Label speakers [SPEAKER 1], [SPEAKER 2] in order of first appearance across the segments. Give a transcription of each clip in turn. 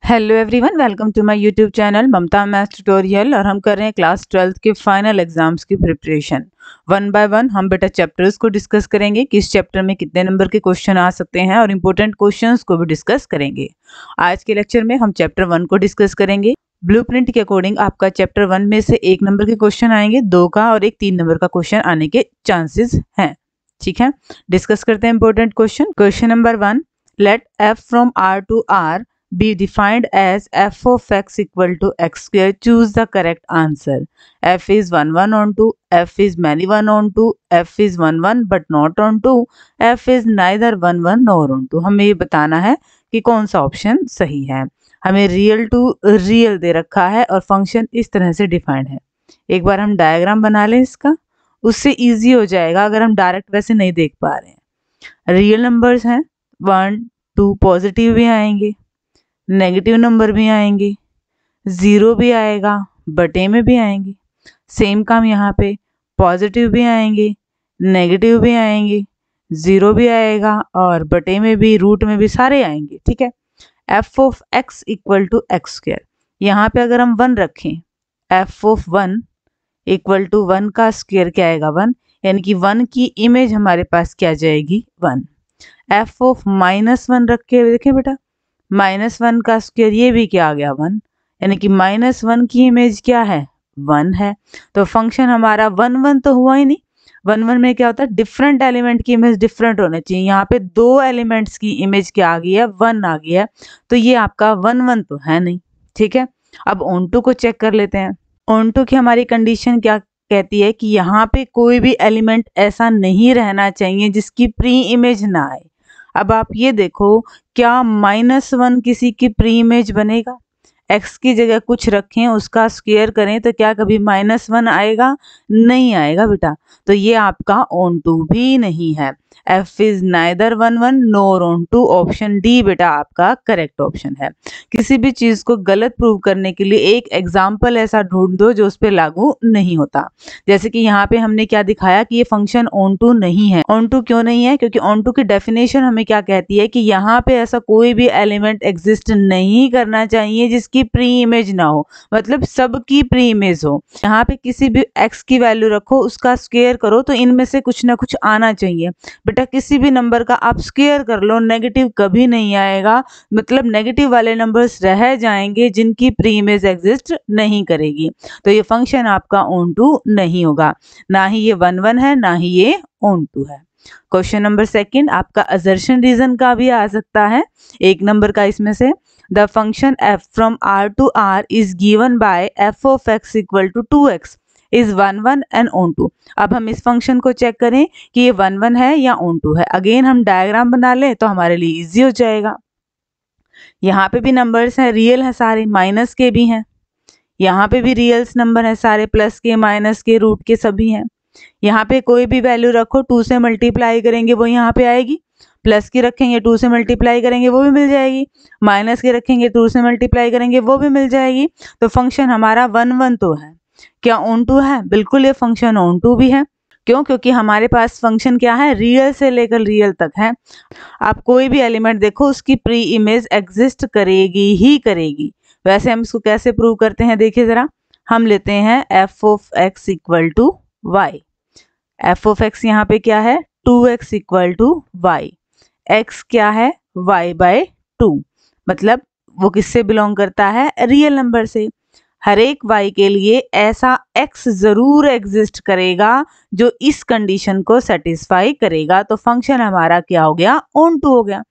[SPEAKER 1] Hello everyone, welcome to my YouTube channel Mamta maths tutorial. और हम कर रहे हैं क्लास 12th के फाइनल एग्जाम्स की प्रिपरेशन। वन बाय वन हम बेटा चैप्टर्स को डिस्कस करेंगे कि इस चैप्टर में कितने नंबर के क्वेश्चन आ सकते हैं और इम्पोर्टेंट क्वेश्चंस को भी डिस्कस करेंगे। आज के लेक्चर में हम चैप्टर 1 को डिस्कस करेंगे। ब्लूप्रिंट के अकॉर्डिंग आपका चैप्टर 1 में से 1 नंबर के क्वेश्चन आएंगे, 2 का और एक 3 नंबर का क्वेश्चन आने के चांसेस हैं। ठीक है, डिस्कस करते हैं important question. Question number 1, let f from r to r be defined as f of x equal to x square. Choose the correct answer. F is 1 1 on 2, f is many 1 on 2, f is 1 1 but not on 2, f is neither 1 1 nor on 2। हमें ये बताना है कि कौन सा option सही है। हमें रियल टू रियल दे रखा है और फंक्शन इस तरह से डिफाइंड है। एक बार हम डायग्राम बना लें इसका, उससे इजी हो जाएगा अगर हम डायरेक्ट वैसे नहीं देख पा रहे हैं। रियल नंबर्स हैं 1 2, पॉजिटिव भी आएंगे, नेगेटिव नंबर भी आएंगे, 0 भी आएगा, बटे में भी आएंगे। सेम काम यहाँ पे, पॉजिटिव भी आएंगे, नेगेटिव भी आएंगे, 0 भी आएगा और बटे में भी, रूट में भी, सारे आएंगे। ठीक है, f of x equal to X square. यहाँ पे अगर हम 1 रखें, f ऑफ 1 इक्वल टू 1 का स्क्वायर क्या आएगा 1, यानी कि 1 की इमेज हमारे पास क्या जाएगी 1। f ऑफ -1 रख के देखें बेटा, -1 का स्क्वायर ये भी क्या आ गया 1, यानी कि -1 की इमेज क्या है 1 है। तो फंक्शन हमारा 1 1 तो हुआ ही नहीं। 1 1 में क्या होता है, डिफरेंट एलिमेंट की इमेज डिफरेंट होने चाहिए। यहाँ पे 2 एलिमेंट्स की इमेज क्या आ गई है 1 आ गई है, तो ये आपका 1 1 तो है नहीं। ठीक है, अब ऑन टू को चेक कर लेते हैं। ऑन टू की हमारी कंडीशन क्या कहती है कि यहाँ पे कोई भी एलिमेंट ऐसा नहीं रहना चाहिए जिसकी प्री इमेज ना आए। अब आप ये देखो, क्या -1 किसी की प्री इमेज बनेगा? x की जगह कुछ रखें, उसका स्क्वायर करें तो क्या कभी -1 आएगा? नहीं आएगा बेटा। तो ये आपका ऑन टू भी नहीं है। f is neither 1 1 nor onto. Option D बेटा आपका करेक्ट ऑप्शन है। किसी भी चीज को गलत प्रूव करने के लिए एक एग्जाम्पल ऐसा ढूंढ दो जो उस पर लागू नहीं होता। जैसे कि यहाँ पे हमने क्या दिखाया कि ये फंक्शन ऑन टू नहीं है। ऑन टू क्यों नहीं है? क्योंकि ऑन टू की डेफिनेशन हमें क्या कहती है कि यहाँ पे ऐसा कोई भी एलिमेंट एग्जिस्ट नहीं करना चाहिए जिसकी प्री इमेज ना हो, मतलब सबकी प्री इमेज हो। यहाँ पे किसी भी x की वैल्यू रखो, उसका स्क्वायर करो तो इनमें से कुछ ना कुछ आना चाहिए। बेटा किसी भी नंबर का आप स्क्वायर कर लो, नेगेटिव कभी नहीं आएगा, मतलब नेगेटिव वाले नंबर्स रह जाएंगे जिनकी प्री इमेज एग्जिस्ट नहीं करेगी। तो ये फंक्शन आपका ऑन टू नहीं होगा, ना ही ये 1 1 है, ना ही ये ऑन टू है। क्वेश्चन नंबर 2 आपका असर्शन रीजन का भी आ सकता है, 1 नंबर का। इसमें से the function f from r to r is given by f of x equal to 2x is 1 1 and on 2। अब हम इस फंक्शन को चेक करें कि ये 1 1 है या on 2 है। अगेन हम डायग्राम बना लें तो हमारे लिए इजी हो जाएगा। यहाँ पे भी नंबर्स हैं, रियल है सारे, माइनस के भी हैं। यहाँ पे भी रियल्स नंबर है सारे, प्लस के, माइनस के, रूट के सभी हैं। यहाँ पे कोई भी वैल्यू रखो, 2 से मल्टीप्लाई करेंगे वो यहाँ पे आएगी। प्लस की रखेंगे 2 से मल्टीप्लाई करेंगे वो भी मिल जाएगी। माइनस की रखेंगे 2 से मल्टीप्लाई करेंगे वो भी मिल जाएगी। तो फंक्शन हमारा 1 1 तो है। क्या ऑन टू है? बिल्कुल, ये फंक्शन ऑन टू भी है। क्यों? क्योंकि हमारे पास फंक्शन क्या है, रियल से लेकर रियल तक है। आप कोई भी एलिमेंट देखो, उसकी प्री इमेज एग्जिस्ट करेगी ही करेगी। वैसे हम इसको कैसे प्रूव करते हैं, देखिए जरा। हम लेते हैं f of x equal to Y. f of x यहाँ पे क्या है 2x equal to Y. x क्या है y बाय 2, मतलब वो किससे बिलोंग करता है, रियल नंबर से। हर एक y के लिए ऐसा x जरूर एग्जिस्ट करेगा जो इस कंडीशन को सेटिस्फाई करेगा। तो फंक्शन हमारा क्या हो गया, ऑन टू हो गया।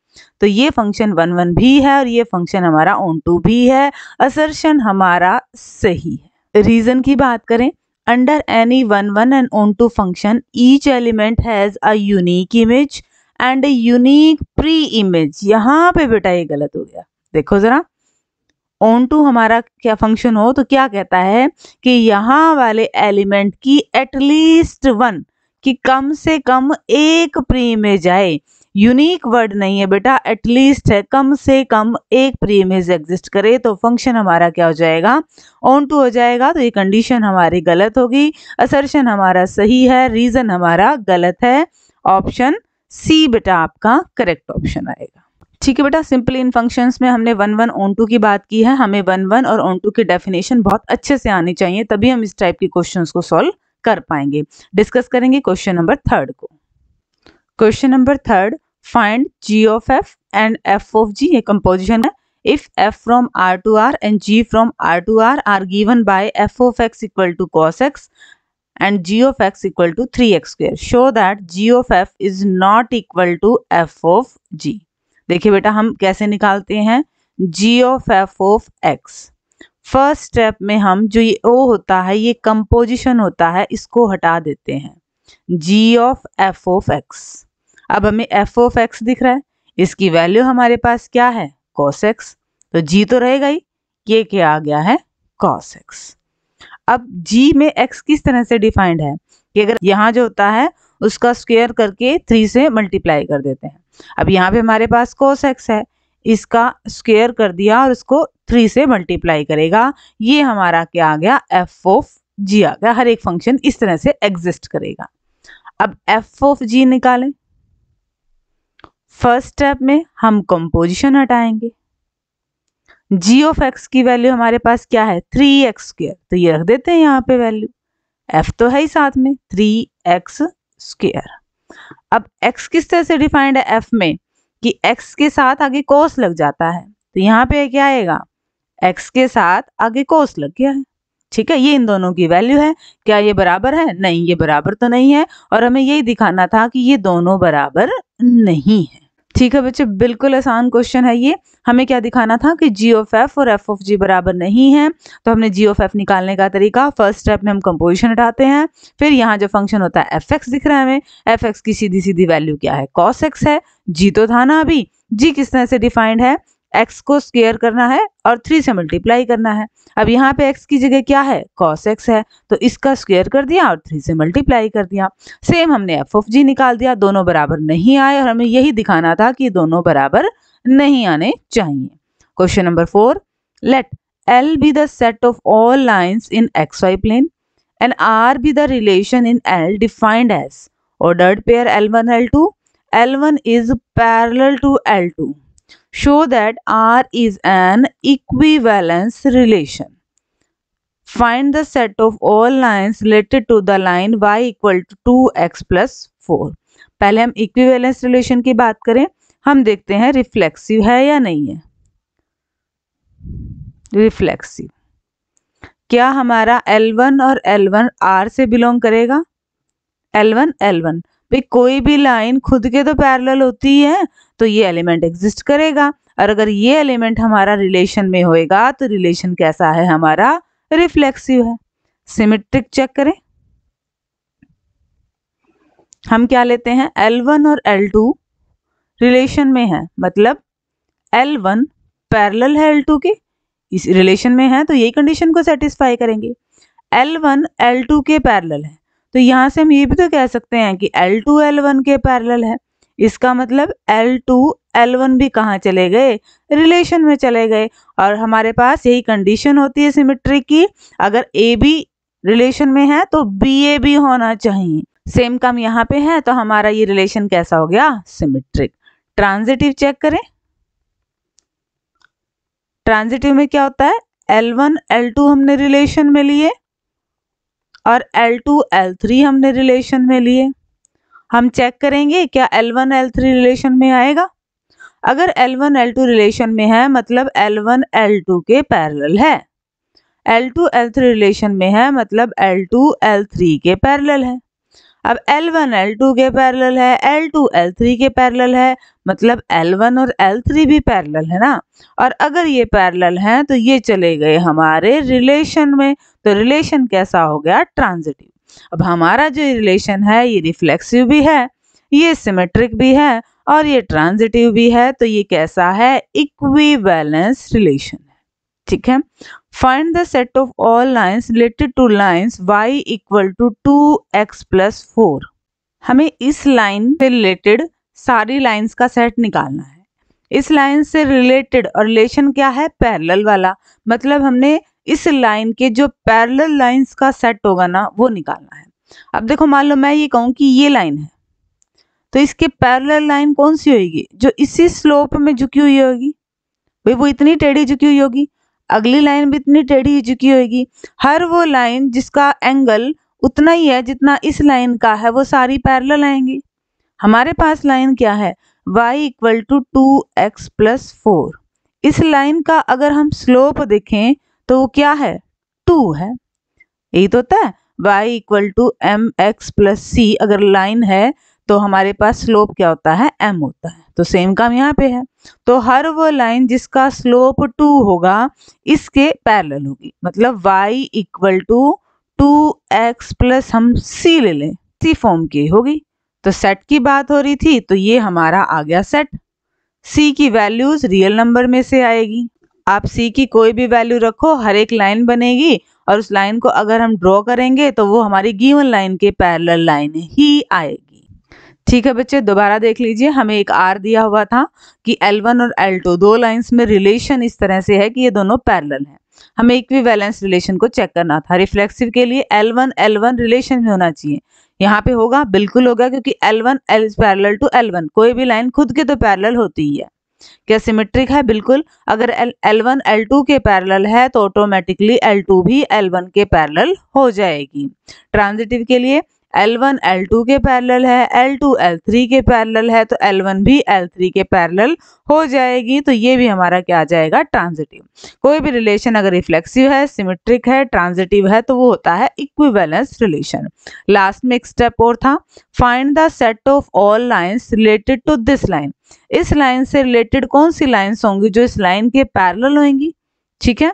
[SPEAKER 1] तो ये फंक्शन 1 1 भी है और ये फंक्शन हमारा ऑन टू भी है। असर्शन हमारा सही है। रीजन की बात करें, under any 1 1 and onto function each element has a unique image and a unique pre image. यहाँ पे बेटा ये गलत हो गया। देखो जरा, ऑन टू हमारा क्या फंक्शन हो तो क्या कहता है कि यहाँ वाले एलिमेंट की एटलीस्ट 1 की कम से कम एक प्री इमेज आए। यूनिक वर्ड नहीं है बेटा, एटलीस्ट है, कम से कम एक प्री इमेज एग्जिस्ट करे। तो फंक्शन हमारा क्या हो जाएगा, ऑन टू हो जाएगा। तो ये कंडीशन हमारी गलत होगी, असर्शन हमारा सही है, रीजन हमारा गलत है। ऑप्शन सी बेटा आपका करेक्ट ऑप्शन आएगा। ठीक है बेटा, सिंपली इन फंक्शंस में हमने 1 1 ऑन 2 की बात की है। हमें 1 1 और ऑन 2 की डेफिनेशन बहुत अच्छे से आनी चाहिए, तभी हम इस टाइप के क्वेश्चंस को सॉल्व कर पाएंगे। डिस्कस करेंगे क्वेश्चन नंबर 3 को। Question number 3, find g of f and f of g। ये कंपोजिशन है। If f from r to r and g from r to r are given by f of x equal to cos x and g of x equal to 3x square, show that g of f is not equal to f of g। देखिए बेटा, हम कैसे निकालते हैं g of f of x। First step में हम जो ये o होता है, ये कंपोजिशन होता है, इसको हटा देते हैं। g of f of x, अब हमें f of x दिख रहा है, इसकी वैल्यू हमारे पास क्या है cos x, तो g तो रहेगा ही, ये क्या आ गया है cos x। अब g में x किस तरह से डिफाइंड है कि अगर यहाँ जो होता है उसका स्क्वायर करके 3 से मल्टीप्लाई कर देते हैं। अब यहाँ पे हमारे पास cos x है, इसका स्क्वायर कर दिया और उसको 3 से मल्टीप्लाई करेगा, ये हमारा क्या आ गया f ऑफ g आ गया। हर एक फंक्शन इस तरह से एग्जिस्ट करेगा। अब f ऑफ g निकालें। फर्स्ट स्टेप में हम कंपोजिशन हटाएंगे। g ऑफ x की वैल्यू हमारे पास क्या है 3x स्क्वायर, तो ये रख देते हैं यहाँ पे वैल्यू, f तो है ही साथ में 3x स्क्वायर। अब x किस तरह से डिफाइंड है f में कि x के साथ आगे cos लग जाता है, तो यहाँ पे क्या आएगा x के साथ आगे cos लग गया है। ठीक है, ये इन दोनों की वैल्यू है। क्या ये बराबर है? नहीं, ये बराबर तो नहीं है, और हमें यही दिखाना था कि ये दोनों बराबर नहीं है। ठीक है बच्चे, बिल्कुल आसान क्वेश्चन है ये। हमें क्या दिखाना था कि g ऑफ f और f ऑफ g बराबर नहीं है, तो हमने g ऑफ f निकालने का तरीका, फर्स्ट स्टेप में हम कंपोजिशन हटाते हैं, फिर यहाँ जो फंक्शन होता है fx दिख रहा है हमें, fx की सीधी सीधी वैल्यू क्या है cos x है, g तो था ना अभी, g किस तरह से डिफाइंड है x को स्क्वायर करना है और 3 से मल्टीप्लाई करना है। अब यहाँ पे x की जगह क्या है cos x है, तो इसका स्क्वायर कर दिया और 3 से मल्टीप्लाई कर दिया। सेम हमने f ऑफ g निकाल दिया, दोनों बराबर नहीं आए और हमें यही दिखाना था कि दोनों बराबर नहीं आने चाहिए। Question number 4, let L be the set of all lines in xy plane and R be the relation in L defined as ordered pair L1 L2, L1 is parallel to L2, show that R is an equivalence relation, find the set of all lines related to the line y equal to 2x plus 4। पहले हम equivalence relation की बात करें, हम देखते हैं reflexive है या नहीं है। रिफ्लेक्सिव, क्या हमारा L1 और L1 R से बिलोंग करेगा? L1 L1, भाई कोई भी लाइन खुद के तो पैरेलल होती है, तो ये एलिमेंट एग्जिस्ट करेगा, और अगर ये एलिमेंट हमारा रिलेशन में होएगा तो रिलेशन कैसा है हमारा रिफ्लेक्सिव है। सिमेट्रिक चेक करें, हम क्या लेते हैं L1 और L2 रिलेशन में है, मतलब L1 पैरेलल है L2 के, इस रिलेशन में है, तो यही कंडीशन को सेटिस्फाई करेंगे। L1 L2 के पैरेलल है, तो यहाँ से हम ये भी तो कह सकते हैं कि L2 L1 के पैरेलल है, इसका मतलब L2 L1 भी कहाँ चले गए रिलेशन में चले गए, और हमारे पास यही कंडीशन होती है सिमेट्री की, अगर AB रिलेशन में है तो BA भी होना चाहिए। सेम काम यहाँ पे है, तो हमारा ये रिलेशन कैसा हो गया सिमेट्रिक। ट्रांजिटिव चेक करें, ट्रांजिटिव में क्या होता है L1 L2 हमने रिलेशन में लिए और L2 L3 हमने रिलेशन में लिए। हम चेक करेंगे क्या L1 L3 रिलेशन में आएगा। अगर L1 L2 रिलेशन में है मतलब L1 L2 के पैरेलल है, L2 L3 रिलेशन में है मतलब L2 L3 के पैरेलल है। अब L1 L2 के पैरेलल है, L2 L3 के पैरेलल है, मतलब L1 और L3 भी पैरेलल है ना, और अगर ये पैरेलल हैं तो ये चले गए हमारे रिलेशन में, तो रिलेशन कैसा हो गया ट्रांजिटिव। अब हमारा जो रिलेशन है ये रिफ्लेक्सिव भी है, ये सिमेट्रिक भी है और ये ट्रांजिटिव भी है, तो ये कैसा है इक्विवेलेंस रिलेशन है। ठीक है, find the set of all lines related to lines y equal to 2x plus 4। हमें इस लाइन से रिलेटेड सारी लाइंस का सेट निकालना है। इस लाइन से रिलेटेड और रिलेशन क्या है पैरेलल वाला, मतलब हमने इस लाइन के जो पैरेलल लाइंस का सेट होगा ना वो निकालना है। अब देखो मान लो मैं ये कहूँ कि ये लाइन है, तो इसके पैरेलल लाइन कौन सी होगी, जो इसी स्लोप में झुकी हुई होगी। भाई वो इतनी टेढ़ी झुकी हुई होगी, अगली लाइन भी इतनी टेढ़ी झुकी होगी। हर वो लाइन जिसका एंगल उतना ही है जितना इस लाइन का है, वो सारी पैरेलल आएंगी। हमारे पास लाइन क्या है, y equal to 2x plus 4। इस लाइन का अगर हम स्लोप देखें तो वो क्या है, 2 है। यही तो होता है, y equal to mx plus c अगर लाइन है तो हमारे पास स्लोप क्या होता है, m होता है। तो सेम काम यहाँ पे है। तो हर वो लाइन जिसका स्लोप 2 होगा इसके पैरेलल होगी। मतलब y equal to 2x plus हम c ले लें, सी फॉर्म की होगी। तो सेट की बात हो रही थी, तो ये हमारा आ गया सेट। c की वैल्यूज रियल नंबर में से आएगी। आप c की कोई भी वैल्यू रखो, हर एक लाइन बनेगी और उस लाइन को अगर हम ड्रॉ करेंगे तो वो हमारी गिवन लाइन के पैरेलल लाइन ही आएगी। ठीक है बच्चे, दोबारा देख लीजिए। हमें एक आर दिया हुआ था कि L1 और L2 दो लाइंस में रिलेशन इस तरह से है कि ये दोनों पैरेलल हैं। हमें इक्विवेलेंस रिलेशन को चेक करना था। रिफ्लेक्सिव के लिए L1 रिलेशन में होना चाहिए। यहाँ पे होगा, बिल्कुल होगा, क्योंकि L1 पैरेलल टू L1। कोई भी लाइन खुद के तो पैरेलल होती ही है। क्या सिमेट्रिक है? बिल्कुल। अगर L1 L2 के पैरेलल है तो ऑटोमेटिकली L2 भी L1 के पैरेलल हो जाएगी। ट्रांजिटिव के लिए L1 L2 के पैरेलल है, L2 L3 के पैरेलल है, तो L1 भी L3 के पैरेलल हो जाएगी। तो ये भी हमारा क्या आ जाएगा, ट्रांजिटिव। कोई भी रिलेशन अगर रिफ्लेक्सिव है, सिमेट्रिक है, ट्रांजिटिव है, तो वो होता है इक्विवेलेंस रिलेशन। लास्ट में एक स्टेप और था, find the set of all lines related to this line. इस लाइन से रिलेटेड कौन सी लाइंस होंगी जो इस लाइन के पैरेलल होंगी। ठीक है,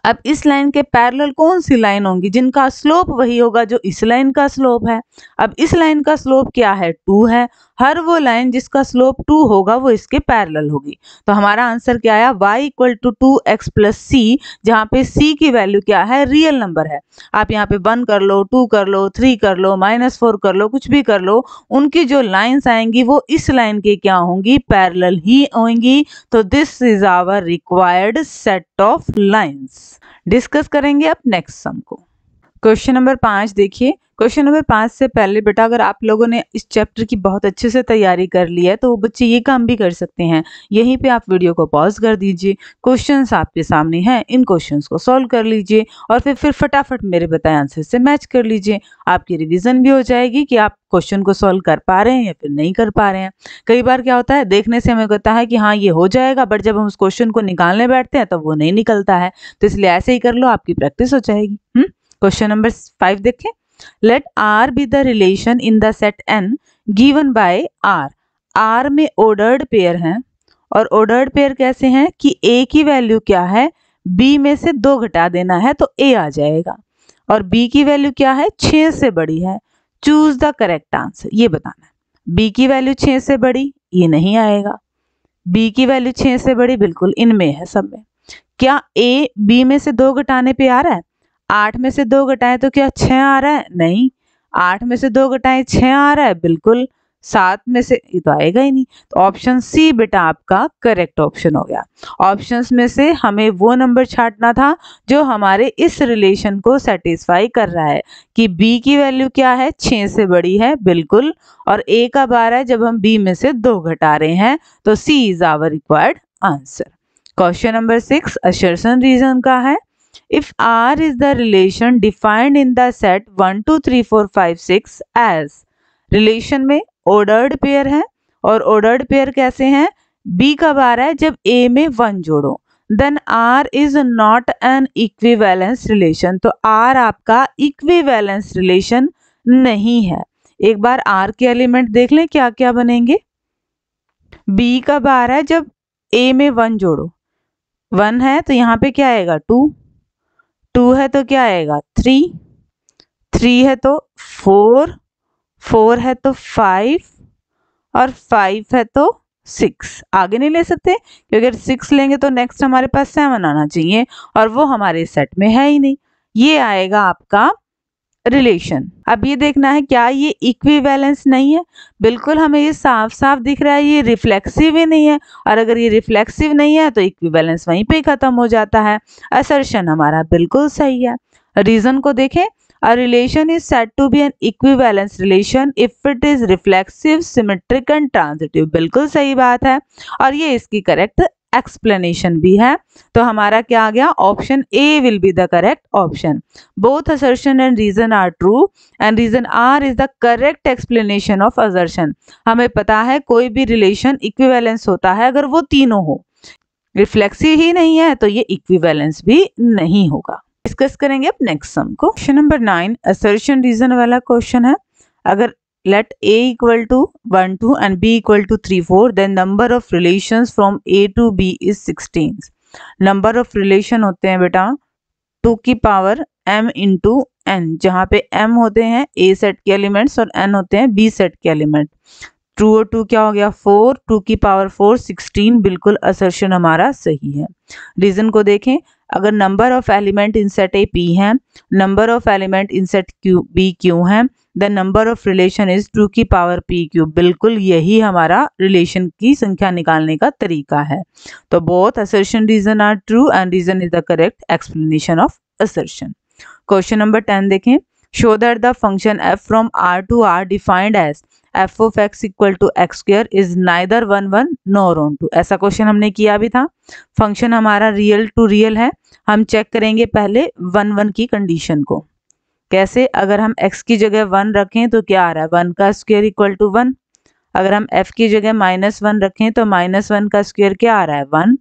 [SPEAKER 1] अब इस लाइन के पैरेलल कौन सी लाइन होंगी जिनका स्लोप वही होगा जो इस लाइन का स्लोप है। अब इस लाइन का स्लोप क्या है, 2 है। हर वो लाइन जिसका स्लोप 2 होगा वो इसके पैरेलल होगी। तो हमारा आंसर क्या आया, y equal to 2x plus c, जहाँ पे c की वैल्यू क्या है, रियल नंबर है। आप यहाँ पे 1 कर लो, 2 कर लो, 3 कर लो, -4 कर लो, कुछ भी कर लो, उनकी जो लाइन्स आएंगी वो इस लाइन के क्या होंगी, पैरेलल ही होंगी। तो this is our required set of lines. Discuss करेंगे अब नेक्स्ट सम को। क्वेश्चन नंबर 5 देखिए। क्वेश्चन नंबर 5 से पहले बेटा अगर आप लोगों ने इस चैप्टर की बहुत अच्छे से तैयारी कर ली है तो वो बच्चे ये काम भी कर सकते हैं। यहीं पे आप वीडियो को पॉज कर दीजिए, क्वेश्चंस आपके सामने हैं, इन क्वेश्चंस को सॉल्व कर लीजिए और फिर फटाफट मेरे बताए आंसर से मैच कर लीजिए। आपकी रिवीजन भी हो जाएगी कि आप क्वेश्चन को सॉल्व कर पा रहे हैं या फिर नहीं कर पा रहे हैं। कई बार क्या होता है, देखने से हमें कहता है कि हाँ ये हो जाएगा, बट जब हम उस क्वेश्चन को निकालने बैठते हैं तो वो नहीं निकलता है। तो इसलिए ऐसे ही कर लो, आपकी प्रैक्टिस हो जाएगी। क्वेश्चन नंबर 5 देखें। Let R be the relation in the set N given by R। R में ऑर्डर्ड पेयर हैं और ऑर्डर्ड पेयर कैसे हैं कि A की वैल्यू क्या है, B में से 2 घटा देना है तो A आ जाएगा, और B की वैल्यू क्या है, 6 से बड़ी है। चूज द करेक्ट आंसर, ये बताना है। B की वैल्यू 6 से बड़ी, ये नहीं आएगा। B की वैल्यू 6 से बड़ी बिल्कुल इनमें है, सब में। क्या A B में से 2 घटाने पे आ रहा है? 8 में से 2 घटाएं तो क्या 6 आ रहा है? नहीं। 8 में से 2 घटाएं 6 आ रहा है, बिल्कुल। 7 में से, ये तो आएगा ही नहीं। तो ऑप्शन सी बेटा आपका करेक्ट ऑप्शन हो गया। ऑप्शंस में से हमें वो नंबर छांटना था जो हमारे इस रिलेशन को सेटिस्फाई कर रहा है कि B की वैल्यू क्या है, 6 से बड़ी है, बिल्कुल, और A कब आ रहा है, जब हम B में से 2 घटा रहे हैं। तो C is our required answer. Question number 6 assertion reason का है। If R is the relation defined in the set 1 2 3 4 5 6 as, relation में ordered पेयर है और ordered पेयर कैसे हैं, B कब आ रहा है, जब A में 1 जोड़ो, then R is not an equivalence relation। तो R आपका equivalence relation नहीं है। एक बार R के एलिमेंट देख लें क्या क्या बनेंगे। B कब आ रहा है, जब A में 1 जोड़ो, 1 है तो यहाँ पे क्या आएगा, 2 है तो क्या आएगा, 3 है तो 4 है तो 5 और 5 है तो 6। आगे नहीं ले सकते क्योंकि अगर 6 लेंगे तो नेक्स्ट हमारे पास 7 आना चाहिए और वो हमारे सेट में है ही नहीं। ये आएगा आपका रिलेशन। अब ये देखना है क्या ये इक्विवेलेंस नहीं है। बिल्कुल हमें ये साफ साफ दिख रहा है ये रिफ्लेक्सिव ही नहीं है, और अगर ये रिफ्लेक्सिव नहीं है तो इक्विवेलेंस वहीं पे खत्म हो जाता है। असर्शन हमारा बिल्कुल सही है। रीजन को देखें, A relation is said to be an equivalence relation if it is reflexive, symmetric and transitive. बिल्कुल सही बात है और ये इसकी करेक्ट एक्सप्लेनेशन भी है। तो हमारा क्या आ गया, option A will be the correct option. Both assertion and reason are true and reason are is the correct explanation of assertion. हमें पता है कोई भी रिलेशन इक्विवेलेंस होता है अगर वो तीनों हो, रिफ्लेक्सिव ही नहीं है तो ये इक्विवेलेंस भी नहीं होगा। डिस्कस करेंगे अब नेक्स्ट सम को। क्वेश्चन नंबर 9 असर्शन रीजन वाला क्वेश्चन है। अगर let a equal to 1 2 and b equal to 3 4 then number of relations from a to b is 16। Number of relation होते हैं बेटा 2 की पावर m इंटू n, जहाँ पे m होते हैं a सेट के एलिमेंट्स और n होते हैं b सेट के एलिमेंट। ट्रू और टू क्या हो गया 4, 2 की पावर 4 16। बिल्कुल असर्शन हमारा सही है। रीजन को देखें, अगर number of element in set A P है, number of element in set Q B Q है, the number of relation is 2 की पावर पी क्यू। बिल्कुल यही हमारा रिलेशन की संख्या निकालने का तरीका है। तो both assertion reason are true and reason is the correct explanation of assertion. Question number 10 देखें। Show that the function f from r to r defined as f of x equal to X square is neither 1 1 nor 2। ऐसा question हमने किया भी था। Function हमारा real to real है। हम check करेंगे पहले 1 1 की कंडीशन को। कैसे, अगर हम x की जगह 1 रखें तो क्या आ रहा है 1 का स्क्वायर इक्वल टू 1। अगर हम f की जगह -1 रखें तो -1 का स्क्वायर क्या आ रहा है 1।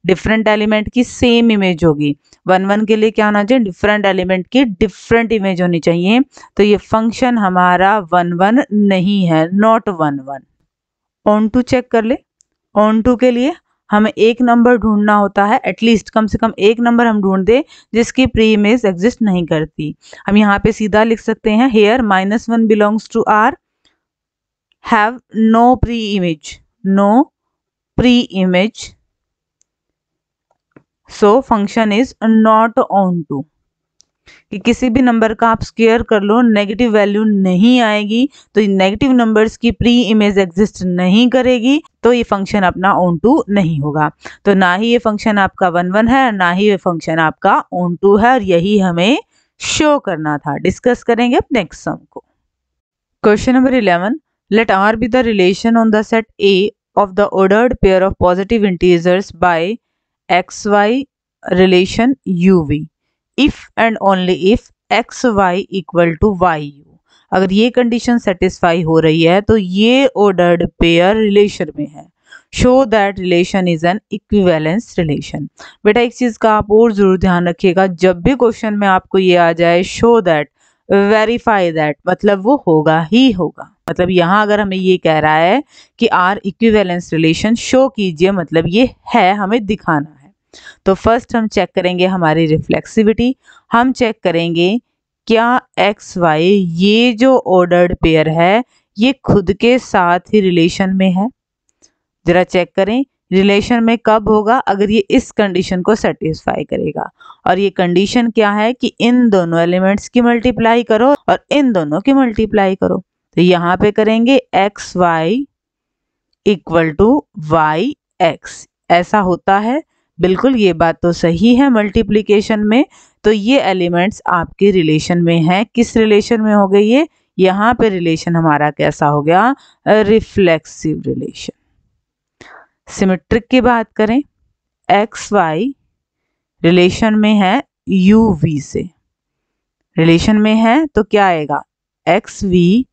[SPEAKER 1] डिफरेंट एलिमेंट की सेम इमेज होगी। 1 1 के लिए क्या होना चाहिए, डिफरेंट एलिमेंट की डिफरेंट इमेज होनी चाहिए। तो ये फंक्शन हमारा 1 1 नहीं है, नॉट 1 1। ऑन टू चेक कर ले। ऑन टू के लिए हमें एक नंबर ढूंढना होता है, एटलीस्ट कम से कम एक नंबर हम ढूंढ दे जिसकी प्री इमेज एग्जिस्ट नहीं करती। हम यहाँ पे सीधा लिख सकते हैं here -1 belongs to R, have no pre image, no pre image, so function is not onto. कि किसी भी नंबर का आप स्क्वायर कर लो नेगेटिव वैल्यू नहीं आएगी, तो नेगेटिव नंबर्स की प्री इमेज एग्जिस्ट नहीं करेगी, तो ये फंक्शन अपना ऑन टू नहीं होगा। तो ना ही ये फंक्शन आपका 1 1 है, ना ही ये फंक्शन आपका ऑन टू है, और यही हमें शो करना था। डिस्कस करेंगे अब नेक्स्ट सम को। Question number 11, let R be the relation on the set A of the ordered pair of positive integers by X Y relation U V if and only if X Y equal to Y U. अगर ये condition satisfy हो रही है तो ये ordered pair relation में है। Show that relation is an equivalence relation. बेटा एक चीज का आप और जरूर ध्यान रखिएगा, जब भी क्वेश्चन में आपको ये आ जाए शो दैट, वेरीफाई दैट, मतलब वो होगा ही होगा। मतलब यहाँ अगर हमें ये कह रहा है कि आर इक्विवेलेंस रिलेशन शो कीजिए, मतलब ये है, हमें दिखाना है। तो फर्स्ट हम चेक करेंगे हमारी रिफ्लेक्सिविटी। हम चेक करेंगे क्या एक्स वाई ये जो ऑर्डर्ड पेयर है ये खुद के साथ ही रिलेशन में है। जरा चेक करें रिलेशन में कब होगा, अगर ये इस कंडीशन को सेटिस्फाई करेगा। और ये कंडीशन क्या है कि इन दोनों एलिमेंट्स की मल्टीप्लाई करो और इन दोनों की मल्टीप्लाई करो। तो यहाँ पे करेंगे X Y equal to Y X, ऐसा होता है। बिल्कुल ये बात तो सही है मल्टीप्लिकेशन में। तो ये एलिमेंट्स आपके रिलेशन में हैं। किस रिलेशन में हो गए ये, यहाँ पे रिलेशन हमारा कैसा हो गया, रिफ्लेक्सिव रिलेशन। सिमेट्रिक की बात करें, एक्स वाई रिलेशन में है यू वी से, रिलेशन में है तो क्या आएगा X V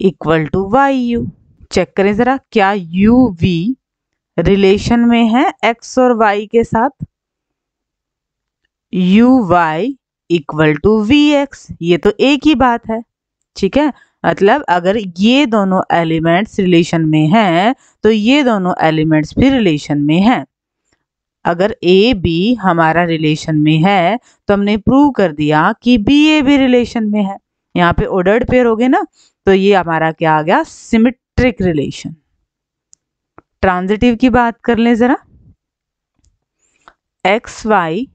[SPEAKER 1] equal to Y U. Check करें जरा, क्या यू वी रिलेशन में है x और y के साथ, U Y equal to V X, ये तो एक ही बात है। ठीक है, मतलब अगर ये दोनों एलिमेंट्स रिलेशन में हैं तो ये दोनों एलिमेंट्स भी रिलेशन में हैं। अगर ए बी हमारा रिलेशन में है तो हमने प्रूव कर दिया कि बी ए भी रिलेशन में है। यहाँ पे ऑर्डर्ड पेयर हो गए ना, तो ये हमारा क्या आ गया, सिमेट्रिक रिलेशन। ट्रांजिटिव की बात कर लें जरा, एक्स वाई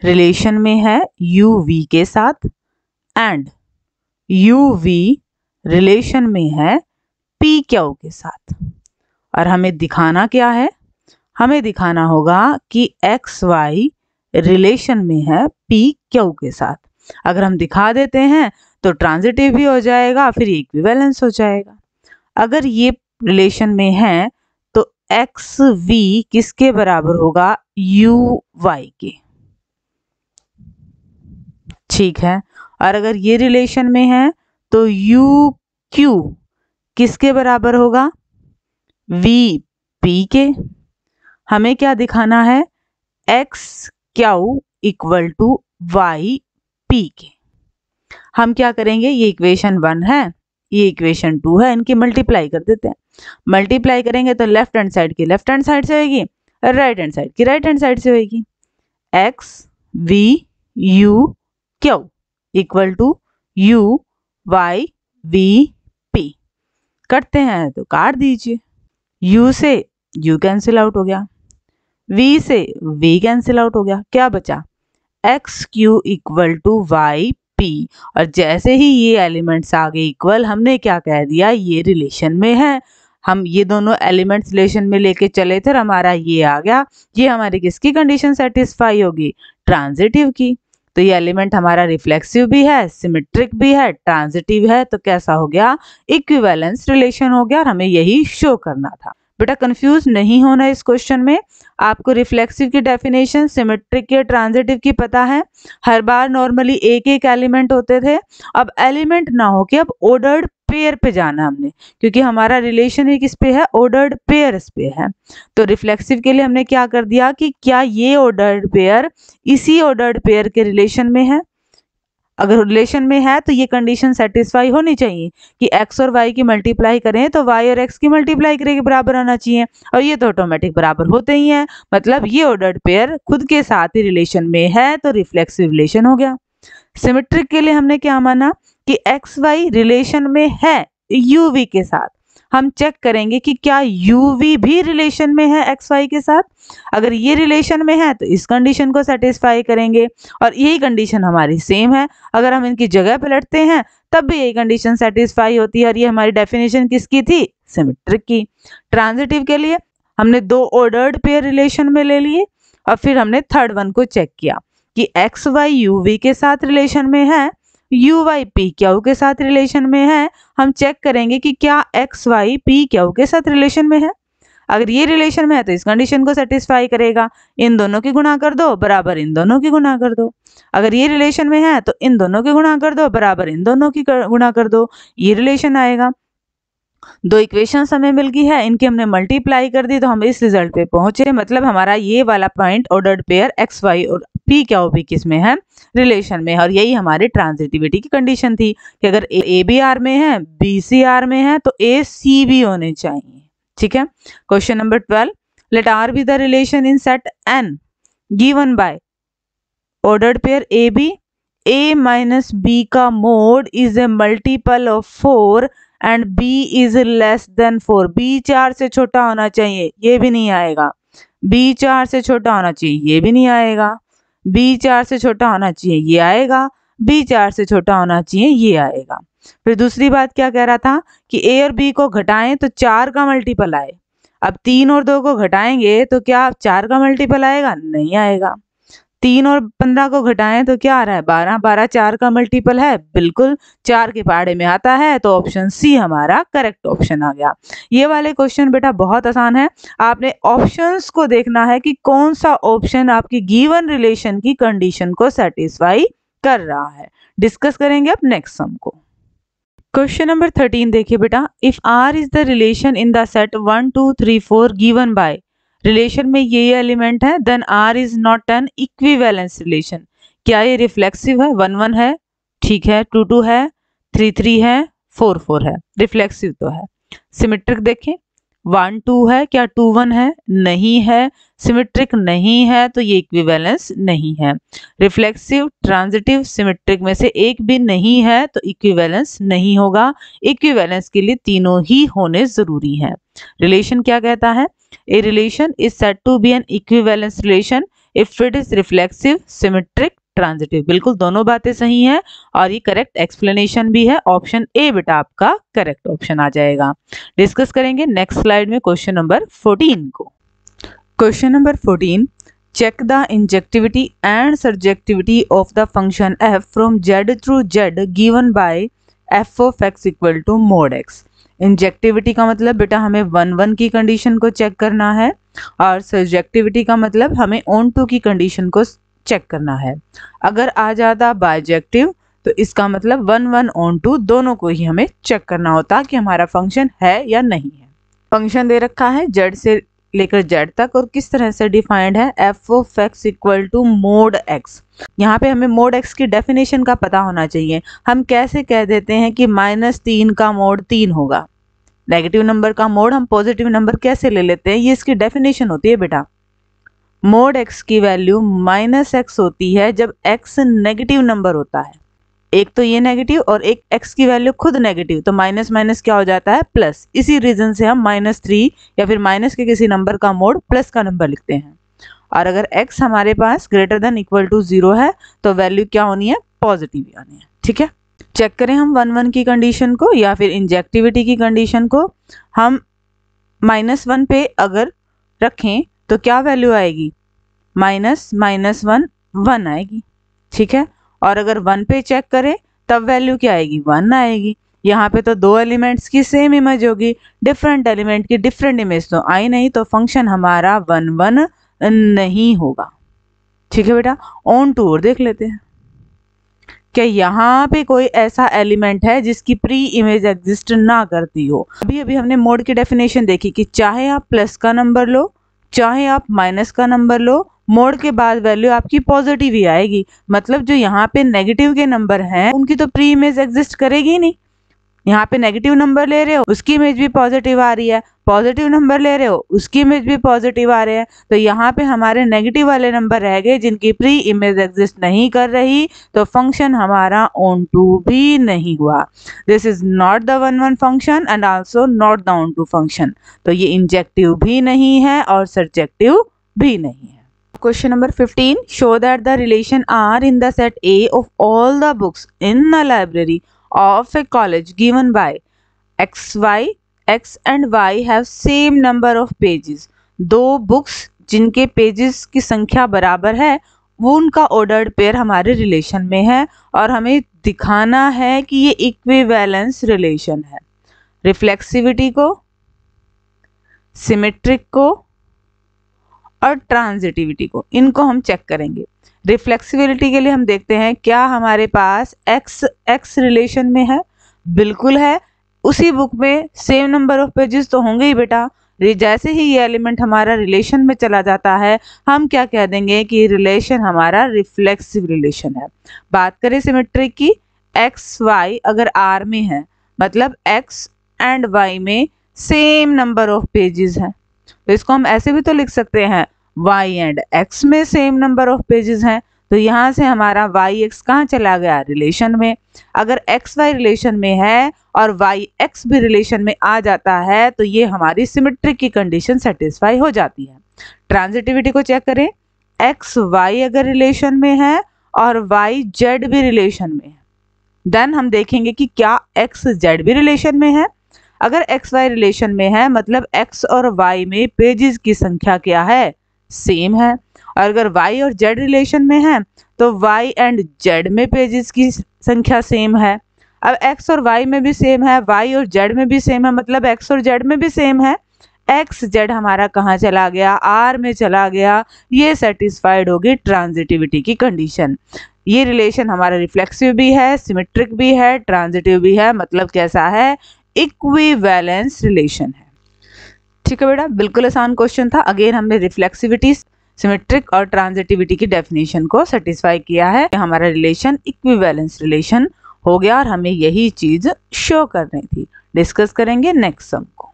[SPEAKER 1] रिलेशन में है यू वी के साथ एंड यू वी रिलेशन में है पी क्यू के साथ। और हमें दिखाना क्या है, हमें दिखाना होगा कि एक्स वाई रिलेशन में है पी क्यू के साथ। अगर हम दिखा देते हैं तो ट्रांजिटिव भी हो जाएगा, फिर इक्विवेलेंस हो जाएगा। अगर ये रिलेशन में है तो एक्स वी किसके बराबर होगा? यू वाई के, ठीक है। और अगर ये रिलेशन में है तो यू क्यू किसके बराबर होगा? वी पी के। हमें क्या दिखाना है? X Q equal to Y P के। हम क्या करेंगे, ये इक्वेशन 1 है, ये इक्वेशन 2 है, इनकी मल्टीप्लाई कर देते हैं। मल्टीप्लाई करेंगे तो लेफ्ट हैंड साइड की लेफ्ट हैंड साइड से होगी, राइट हैंड साइड की राइट हैंड साइड से होगी। X V U Q equal to U Y V P. करते हैं तो काट दीजिए, u से u कैंसिल आउट हो गया, v से v कैंसिल आउट हो गया, क्या बचा? X Q equal to Y P. और जैसे ही ये एलिमेंट्स आ गए इक्वल, हमने क्या कह दिया? ये रिलेशन में है। हम ये दोनों एलिमेंट्स रिलेशन में लेके चले थे, हमारा ये आ गया। ये हमारी किसकी कंडीशन सेटिस्फाई होगी? ट्रांजिटिव की। तो ये एलिमेंट हमारा रिफ्लेक्सिव भी है, सिमेट्रिक भी है, ट्रांजिटिव है, तो कैसा हो गया? इक्विवेलेंस रिलेशन हो गया। और हमें यही शो करना था। बेटा कंफ्यूज नहीं होना इस क्वेश्चन में। आपको रिफ्लेक्सिव की डेफिनेशन, सिमेट्रिक के, ट्रांजिटिव की पता है। हर बार नॉर्मली एक एक एलिमेंट होते थे, अब एलिमेंट ना हो के अब ऑर्डर्ड पेयर पे जाना हमने, क्योंकि हमारा रिलेशन ही किस पे है? ऑर्डर्ड पेयर्स पे है। तो रिफ्लेक्सिव के लिए हमने क्या कर दिया कि क्या ये ऑर्डर्ड पेयर इसी ऑर्डर्ड पेयर के रिलेशन में है? अगर रिलेशन में है तो ये कंडीशन सेटिस्फाई होनी चाहिए कि x और y की मल्टीप्लाई करें तो y और x की मल्टीप्लाई करे के बराबर आना चाहिए, और ये तो ऑटोमेटिक बराबर होते ही हैं। मतलब ये ऑर्डर्ड पेयर खुद के साथ ही रिलेशन में है, तो रिफ्लेक्सिव रिलेशन हो गया। सिमेट्रिक के लिए हमने क्या माना कि एक्स वाई रिलेशन में है यूवी के साथ। हम चेक करेंगे कि क्या यूवी भी रिलेशन में है एक्स वाई के साथ। अगर ये रिलेशन में है तो इस कंडीशन को सेटिस्फाई करेंगे, और यही कंडीशन हमारी सेम है। अगर हम इनकी जगह पलटते हैं तब भी यही कंडीशन सेटिस्फाई होती है, और ये हमारी डेफिनेशन किसकी थी? सिमेट्रिक की। ट्रांजिटिव के लिए हमने दो ऑर्डर्ड पेयर रिलेशन में ले लिए, और फिर हमने थर्ड वन को चेक किया कि एक्स वाई यू वी के साथ रिलेशन में है, यू वाई पी क्यू के साथ रिलेशन में है। हम चेक करेंगे कि क्या एक्स वाई पी क्यू के साथ रिलेशन में है। अगर ये रिलेशन में है तो इस कंडीशन को सेटिस्फाई करेगा। इन दोनों की गुणा कर दो बराबर इन दोनों की गुणा कर दो। अगर ये रिलेशन में है तो इन दोनों की गुणा कर दो बराबर इन दोनों की गुणा कर दो, ये रिलेशन आएगा। दो इक्वेशंस हमें मिल गई है, इनकी हमने मल्टीप्लाई कर दी तो हम इस रिजल्ट पे पहुंचे। मतलब हमारा ये वाला point ordered pair X Y और पी क्या भी किस में है? रिलेशन में है। और यही हमारी ट्रांजिटिविटी की कंडीशन थी कि अगर ए बी आर में है, बी सी आर में है, तो ए सी भी होने चाहिए। ठीक है। Question number 12, let R be the relation in set N given by ordered pair A B. A minus B का mod is a multiple of 4 and b is less than 4। b 4 से छोटा होना चाहिए, ये भी नहीं आएगा। b 4 से छोटा होना चाहिए, ये भी नहीं आएगा। b 4 से छोटा होना चाहिए, ये आएगा। b 4 से छोटा होना चाहिए, ये आएगा। फिर दूसरी बात क्या कह रहा था कि a और b को घटाएं तो 4 का मल्टीपल आए। अब 3 और 2 को घटाएंगे तो क्या 4 का मल्टीपल आएगा? नहीं आएगा। 3 और 15 को घटाएं तो क्या आ रहा है? 12। 12 4 का मल्टीपल है, बिल्कुल 4 के पहाड़े में आता है, तो ऑप्शन सी हमारा करेक्ट ऑप्शन आ गया। ये वाले क्वेश्चन बेटा बहुत आसान है। आपने ऑप्शंस को देखना है कि कौन सा ऑप्शन आपकी गिवन रिलेशन की कंडीशन को सेटिस्फाई कर रहा है। डिस्कस करेंगे अब नेक्स्ट सम को। क्वेश्चन नंबर 13 देखिए बेटा, if R is the relation in the set 1 2 3 4 given by, relation में ये एलिमेंट है, then R is not an equivalence relation. क्या ये रिफ्लेक्सिव है? 1 1 है, ठीक है, 2 2 है, 3 3 है, 4 4 है, रिफ्लेक्सिव तो है। सिमेट्रिक देखें, 1 2 है, क्या 2 1 है? नहीं है। सिमेट्रिक नहीं है, तो ये इक्विवेलेंस नहीं है। रिफ्लेक्सिव, ट्रांजिटिव, सिमेट्रिक में से एक भी नहीं है, तो इक्विवेलेंस नहीं होगा। इक्विवेलेंस के लिए तीनों ही होने जरूरी हैं। रिलेशन क्या कहता है? A relation is said to be an equivalence relation if it is reflexive, symmetric, transitive। बिल्कुल दोनों बातें सही हैं, और ये करेक्ट एक्सप्लेनेशन भी है। ऑप्शन ए बेटा आपका करेक्ट ऑप्शन आ जाएगा। डिस्कस करेंगे नेक्स्ट स्लाइड में क्वेश्चन नंबर 14 को। Question number 14, Check the injectivity and surjectivity of the function f from z through z given by f of x equal to mod x. Injectivity का मतलब बेटा हमें 1 की condition को check करना है और सर्जेक्टिविटी का मतलब हमें ऑन टू की कंडीशन को चेक करना है। अगर आ जाता बाइजेक्टिव तो इसका मतलब 1 ऑन टू दोनों को ही हमें चेक करना होता कि हमारा फंक्शन है या नहीं है। फंक्शन दे रखा है z से लेकर z तक और किस तरह से डिफाइंड है f of x equal to mod x। यहाँ पे हमें मोड x की डेफिनेशन का पता होना चाहिए। हम कैसे कह देते हैं कि -3 का मोड 3 होगा। नेगेटिव नंबर का मोड हम पॉजिटिव नंबर कैसे ले लेते हैं, ये इसकी डेफिनेशन होती है बेटा। मोड x की वैल्यू -x होती है जब x नेगेटिव नंबर होता है। एक तो ये नेगेटिव और एक x की वैल्यू खुद नेगेटिव, तो माइनस माइनस क्या हो जाता है प्लस। इसी रीजन से हम -3 या फिर माइनस के किसी नंबर का मोड प्लस का नंबर लिखते हैं। और अगर x हमारे पास ग्रेटर देन इक्वल टू 0 है तो वैल्यू क्या होनी है, पॉजिटिव आनी है। ठीक है, चेक करें हम 1 की कंडीशन को या फिर इंजेक्टिविटी की कंडीशन को। हम -1 पे अगर रखें तो क्या वैल्यू आएगी, -1 आएगी। ठीक है, और अगर 1 पे चेक करें तब वैल्यू क्या आएगी, 1 आएगी। यहाँ पे तो दो एलिमेंट्स की सेम इमेज होगी, डिफरेंट एलिमेंट की डिफरेंट इमेज तो आई नहीं, तो फंक्शन हमारा 1 नहीं होगा। ठीक है बेटा, ऑन टू और देख लेते हैं। क्या यहाँ पे कोई ऐसा एलिमेंट है जिसकी प्री इमेज एग्जिस्ट ना करती हो। अभी अभी हमने मोड की डेफिनेशन देखी कि चाहे आप प्लस का नंबर लो चाहे आप माइनस का नंबर लो, मोड के बाद वैल्यू आपकी पॉजिटिव ही आएगी। मतलब जो यहाँ पे नेगेटिव के नंबर हैं उनकी तो प्री इमेज एग्जिस्ट करेगी ही नहीं। यहाँ पे नेगेटिव नंबर ले रहे हो उसकी इमेज भी पॉजिटिव आ रही है, पॉजिटिव नंबर ले रहे हो उसकी इमेज भी पॉजिटिव आ रहे हैं, तो यहाँ पे हमारे नेगेटिव वाले नंबर रह गए जिनकी प्री इमेज एग्जिस्ट नहीं कर रही, तो फंक्शन हमारा ऑन टू भी नहीं हुआ। This is not the 1 function and also not the onto function. तो ये इंजेक्टिव भी नहीं है और सर्जेक्टिव भी नहीं है। Question number 15. Show that the relation R in the set A of all the books in the library of a college given by XY, X and Y have same number of pages. दो books जिनके pages की संख्या बराबर है वो उनका ordered pair हमारे relation में है और हमें दिखाना है कि ये इक्विवेलेंस रिलेशन है। रिफ्लेक्सिविटी को, सिमेट्रिक को और ट्रांजिटिविटी को, इनको हम चेक करेंगे। रिफ्लेक्सिबिलिटी के लिए हम देखते हैं क्या हमारे पास x रिलेशन में है, बिल्कुल है। उसी बुक में सेम नंबर ऑफ पेजेस तो होंगे ही बेटा। जैसे ही ये एलिमेंट हमारा रिलेशन में चला जाता है हम क्या कह देंगे कि रिलेशन हमारा रिफ्लेक्सिव रिलेशन है। बात करें सिमेट्रिक की, एक्स वाई अगर आर में है मतलब एक्स एंड वाई में सेम नंबर ऑफ पेजेस हैं, तो इसको हम ऐसे भी तो लिख सकते हैं y एंड x में सेम नंबर ऑफ पेजेस हैं, तो यहाँ से हमारा y x कहाँ चला गया, रिलेशन में। अगर x y रिलेशन में है और y x भी रिलेशन में आ जाता है तो ये हमारी सिमेट्रिक की कंडीशन सेटिस्फाई हो जाती है। ट्रांजिटिविटी को चेक करें, x y अगर रिलेशन में है और y z भी रिलेशन में है, देन हम देखेंगे कि क्या x z भी रिलेशन में है। अगर एक्स वाई रिलेशन में है मतलब एक्स और वाई में पेजेस की संख्या क्या है, सेम है। और अगर वाई और जेड रिलेशन में है तो वाई एंड जेड में पेजेस की संख्या सेम है। अब एक्स और वाई में भी सेम है, वाई और जेड में भी सेम है, मतलब एक्स और जेड में भी सेम है। एक्स जेड हमारा कहाँ चला गया, आर में चला गया। ये सेटिस्फाइड होगी ट्रांजिटिविटी की कंडीशन। ये रिलेशन हमारा रिफ्लेक्सिव भी है, सिमेट्रिक भी है, ट्रांजिटिव भी है, मतलब कैसा है, इक्विवेलेंस रिलेशन है। ठीक है बेटा, बिल्कुल आसान क्वेश्चन था। अगेन हमने रिफ्लेक्सिविटी, सिमेट्रिक और ट्रांजिटिविटी की डेफिनेशन को सेटिस्फाई किया है। हमारा रिलेशन इक्विवेलेंस रिलेशन हो गया और हमें यही चीज शो करनी थी। डिस्कस करेंगे नेक्स्ट सम को।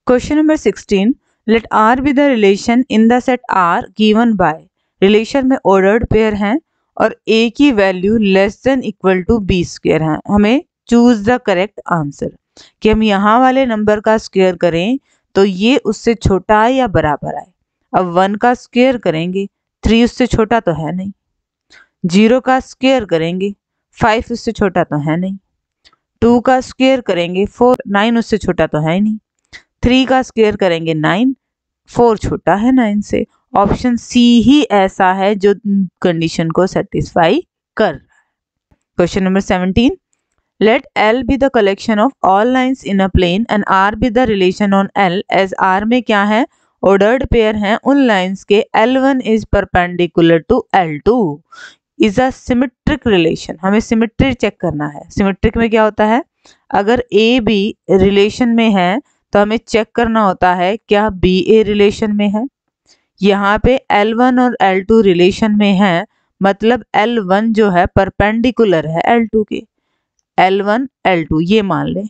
[SPEAKER 1] Question number 16, let R be the relation in the set R given by. Relation में ऑर्डर्ड पेयर हैं और ए की value less than equal to B square है। हमें चूज द करेक्ट आंसर कि हम यहाँ वाले नंबर का स्क्वायर करें तो ये उससे छोटा आए या बराबर आए। अब 1 का स्क्वायर करेंगे 3 उससे छोटा तो है नहीं, 0 का स्क्वायर करेंगे 5 उससे छोटा तो है नहीं, 2 का स्क्वायर करेंगे 4, 9 उससे छोटा तो है ही नहीं, 3 का स्क्वायर करेंगे 9, 4 छोटा है 9 से, ऑप्शन सी ही ऐसा है जो कंडीशन को सेटिस्फाई कर रहा है। Question number 17, let L be the collection of all lines in a plane and R be the relation on L as R में क्या है, ordered pair हैं उन lines के L1 is perpendicular to L2 is a symmetric relation। हमें symmetry check करना है। Symmetric में क्या होता है, अगर A B रिलेशन में है तो हमें चेक करना होता है क्या B A रिलेशन में है। यहाँ पे L1 और L2 रिलेशन में है, मतलब L1 जो है परपेंडिकुलर है L2 के। L1 L2 ये मान ले।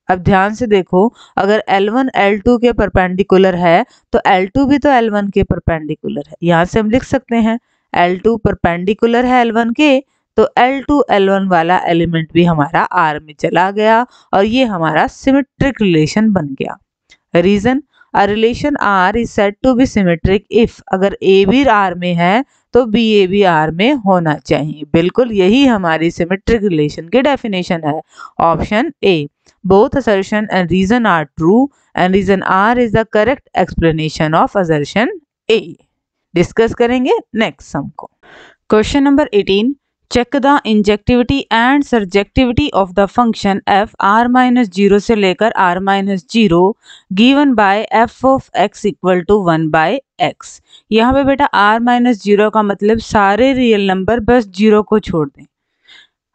[SPEAKER 1] अब ध्यान से देखो, अगर L1 L2 के परपेंडिकुलर है तो L2 भी तो L1 के परपेंडिकुलर है। यहाँ से हम लिख सकते हैं L2 परपेंडिकुलर है L1 के, तो L2 L1 वाला एलिमेंट भी हमारा R में चला गया और ये हमारा सिमेट्रिक रिलेशन बन गया। Reason, a relation R is said to be symmetric if, अगर A भी R में है तो BA भी R में होना चाहिए। बिल्कुल यही हमारी सिमेट्रिक रिलेशन की डेफिनेशन है। Option A, both assertion and reason are true and reason R is the correct explanation of assertion A. Discuss करेंगे नेक्स्ट सम को। Question number 18, check the injectivity and surjectivity of the function f r-0 से लेकर r-0 given by f of x equal to 1/x। यहाँ पे बेटा r-0 का मतलब सारे रियल नंबर बस 0 को छोड़ दें।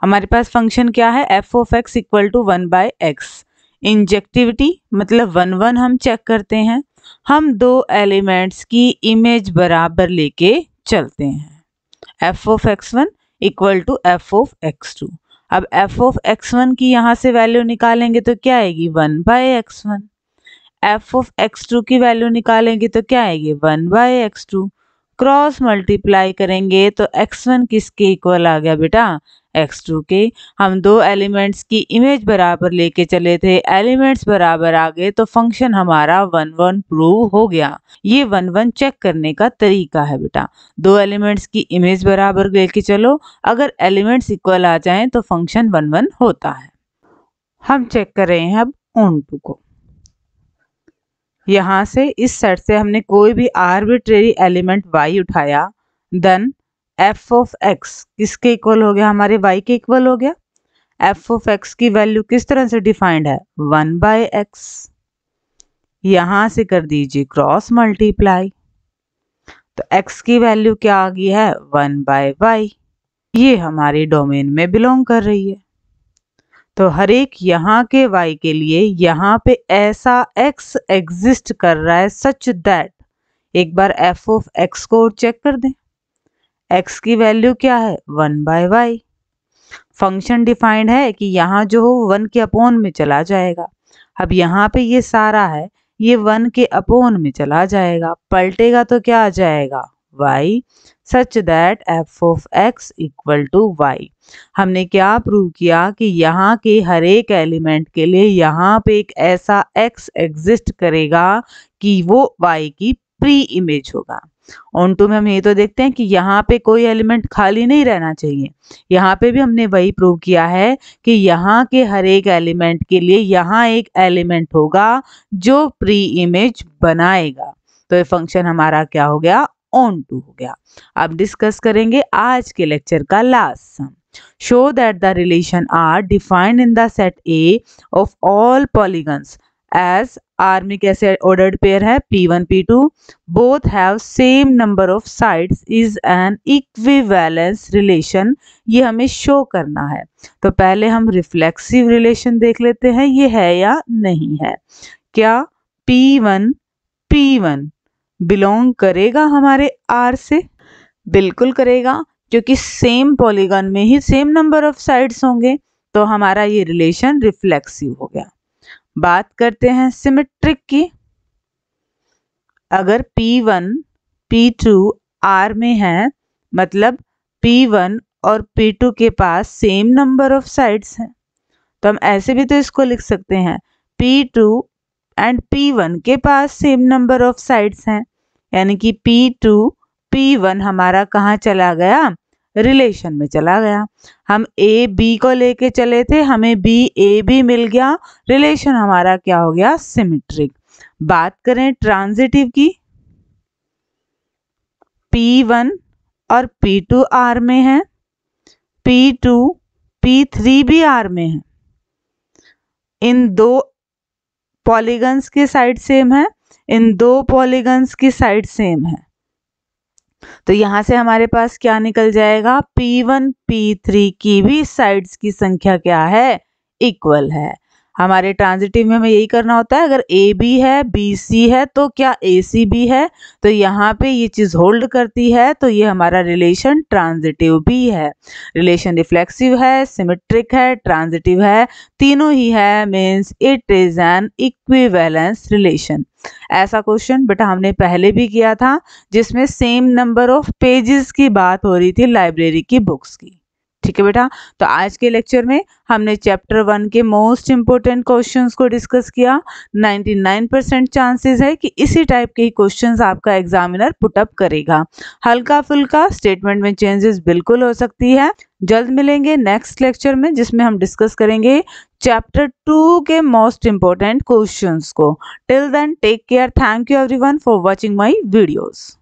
[SPEAKER 1] हमारे पास फंक्शन क्या है, f of x equal to 1/x। Injectivity मतलब 1 1 हम चेक करते हैं। हम दो एलिमेंट्स की इमेज बराबर लेके चलते हैं। f of x1 equal to F of x2। अब f ऑफ x1 की यहाँ से वैल्यू निकालेंगे तो क्या आएगी 1/x1। f ऑफ x2 की वैल्यू निकालेंगे तो क्या आएगी 1/x2। क्रॉस मल्टीप्लाई करेंगे तो x1 किसके इक्वल आ गया बेटा, x2 के। हम दो एलिमेंट्स की इमेज बराबर लेके चले थे, एलिमेंट्स बराबर आ गए तो फंक्शन हमारा 1 1 प्रूव हो गया। ये 1 1 चेक करने का तरीका है बेटा। दो एलिमेंट्स की इमेज बराबर लेके चलो, अगर एलिमेंट्स इक्वल आ जाएं तो फंक्शन 1 1 होता है। हम चेक कर रहे हैं अब ऑन टू को। यहाँ से इस सेट से हमने कोई भी आर्बिट्रेरी एलिमेंट y उठाया, देन f ऑफ x किसके इक्वल हो गया, हमारे y के इक्वल हो गया। f ऑफ x की वैल्यू किस तरह से डिफाइंड है 1/x। यहाँ से कर दीजिए क्रॉस मल्टीप्लाई, तो x की वैल्यू क्या आ गई है 1/y। ये हमारे डोमेन में बिलोंग कर रही है, तो हर एक यहाँ के y के लिए यहाँ पे ऐसा x एग्जिस्ट कर रहा है सच दैट, एक बार f ऑफ x को चेक कर दें। x की वैल्यू क्या है 1/y। फंक्शन डिफाइंड है कि यहाँ जो हो 1 के अपोन में चला जाएगा। अब यहाँ पे ये सारा है, ये 1 के अपोन में चला जाएगा, पलटेगा तो क्या आ जाएगा y, such that f of x equal to y। हमने क्या प्रूव किया कि यहाँ के हर एक एलिमेंट के लिए यहाँ पे एक ऐसा x एग्जिस्ट करेगा कि वो y की प्री इमेज होगा। ऑन टू में हम ये तो देखते हैं कि यहाँ पे कोई एलिमेंट खाली नहीं रहना चाहिए। यहाँ पे भी हमने वही प्रूव किया है कि यहाँ के हर एक एलिमेंट के लिए यहाँ एक एलिमेंट होगा जो प्री इमेज बनाएगा। तो ये फंक्शन हमारा क्या हो गया ऑन टू हो गया। अब डिस्कस करेंगे आज के लेक्चर का last sum. Show that the relation R defined in the set A of all polygons as R में कैसे ऑर्डर्ड पेयर है p1 p2 both have same number of sides is an equivalence relation. ये हमें show करना है। तो पहले हम रिफ्लेक्सिव रिलेशन देख लेते हैं, ये है या नहीं है। क्या p1 बिलोंग करेगा हमारे R से? बिल्कुल करेगा, क्योंकि सेम पॉलीगन में ही सेम नंबर ऑफ साइड्स होंगे, तो हमारा ये रिलेशन रिफ्लेक्सिव हो गया। बात करते हैं सिमेट्रिक की। अगर p1 p2 R में है, मतलब p1 और p2 के पास सेम नंबर ऑफ साइड्स हैं, तो हम ऐसे भी तो इसको लिख सकते हैं p2 एंड p1 के पास सेम नंबर ऑफ साइड्स हैं, यानी कि p2 p1 हमारा कहाँ चला गया, रिलेशन में चला गया। हम ए बी को लेके चले थे, हमें बी ए बी मिल गया, रिलेशन हमारा क्या हो गया सिमेट्रिक। बात करें ट्रांजिटिव की, P1 और P2 R में है, P2 P3 भी R में है। इन दो पॉलीगन्स की साइड सेम है, इन दो पॉलीगन्स की साइड सेम है, तो यहां से हमारे पास क्या निकल जाएगा, P1 P3 की भी साइड्स की संख्या क्या है, इक्वल है। हमारे ट्रांजिटिव में हमें यही करना होता है, अगर ए बी है बी सी है तो क्या ए सी भी है, तो यहाँ पे ये चीज होल्ड करती है, तो ये हमारा रिलेशन ट्रांजिटिव भी है। रिलेशन रिफ्लेक्सिव है, सिमेट्रिक है, ट्रांजिटिव है, तीनों ही है, means it is an equivalence relation. ऐसा क्वेश्चन बेटा हमने पहले भी किया था, जिसमें सेम नंबर ऑफ पेजेस की बात हो रही थी लाइब्रेरी की बुक्स की। ठीक है बेटा, तो आज के लेक्चर में हमने चैप्टर 1 के मोस्ट इंपोर्टेंट क्वेश्चंस को डिस्कस किया। 99% चांसेस है कि इसी टाइप के ही क्वेश्चंस आपका एग्जामिनर पुटअप करेगा। हल्का फुल्का स्टेटमेंट में चेंजेस बिल्कुल हो सकती है। जल्द मिलेंगे नेक्स्ट लेक्चर में, जिसमें हम डिस्कस करेंगे चैप्टर 2 के मोस्ट इंपोर्टेंट क्वेश्चंस को। Till then take care, thank you everyone for watching my videos.